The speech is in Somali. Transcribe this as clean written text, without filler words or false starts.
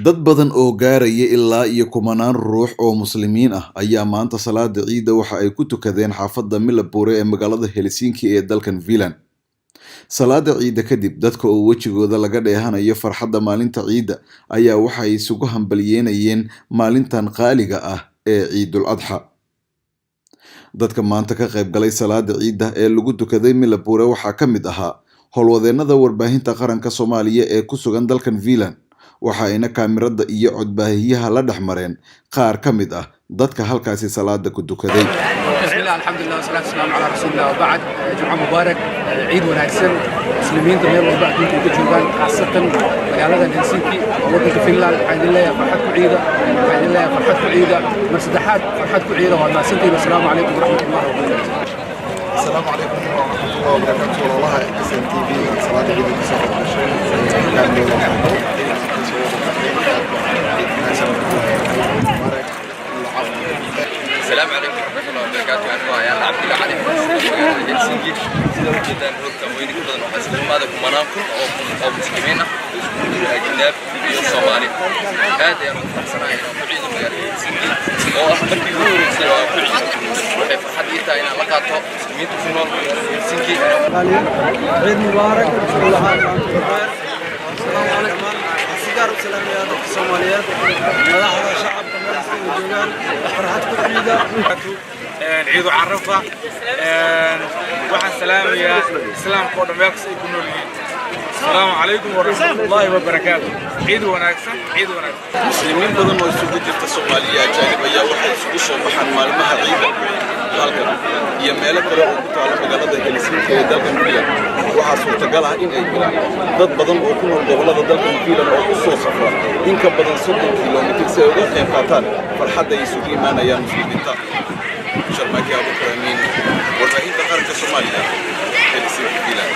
dad badan oo gaaraya ilaa iyo kumanaan ruux oo muslimiin ah ayaa maanta salaada ciida waxa ay ku tukadeen xaafadda Millabure ee magaalada Helsinki ee dalkan Finland. Salaada ciida kadib, dadka oo wejigooda laga dheehanayo farxadda maalinta ciida ayaa waxa ay isugu hambalyeynayeen maalintan qaaliga ah ee Ciidul Adha. Dadka maanta ka qayb galay salaada ciida ee lagu tukaday Millabure waxaa ka mid ahaa howlwadeennada warbaahinta qaranka Soomaaliya ee ku sugan dalkan Finland. waxa ayna kaamirada iyo codbaahiyaha la dhaxmareen qaar ka mid ah dadka halkaasi salaada ku tukaday. bismillah alxamdulillah wasalaatu wasalaamu calaa rasuulillah wa bacd. jumca mubaarak, ciid wanaagsan. muslimiinta meel walba adduunka ka joogaan, khaasatan magaalada Helsinki oo waddanka Finland. waxaan idin leeyahay farxad ku ciida. mar saddexaad farxad ku ciida. waa mahadsantihiin. assalaamu calaykum waraxmatullahi wabarakaatu. السلام عليكم ورحمة الله وبركاته. والله كسر تي في صلاة العيد كسر السلام عليكم ورحمة الله وبركاته. أنا يا عبد العلي من هلسنكي. سيدا وجدا نورك وين كذا نحس ماذا كمناكم أو مسلمين أجناب في الصومالي. هذا يوم فرحنا هنا بعيد من هلسنكي. أو أحمد كيلو سوا بعيد. وحيف حديثة هنا لقاته مسلمين في نور هلسنكي. عيد مبارك. السلام عليكم. سيدار وسلام يا دكتور الصوماليات. ملاحظة شعب كمال الجولان. فرحتكم عيدة. عيد عرفة. واحد سلام يا سلام قدام يقص يكونوا لي. السلام عليكم ورحمة الله وبركاته. عيد وناكسن. عيد وناكسن. مسلمين بدن ويسوق جرت الصومالية جانبية واحد يسوق صباحا مالمها عيدا. halkan iyo meelo kale oo ku taala magaalada Helsinki ee dalka Finland waxa suurtagal ah in ay jiraan dad badan oo ku nool gobolada dalka Finland oo ku soo safra in ka badan 30 kiiloomitir si ay uga qayb qaataan farxadda ay isugu imaanayaan muslimiinta. Sharmaaki Abu Karamin, warbaahinta qaranka Soomaaliya, Helsinki, Finland.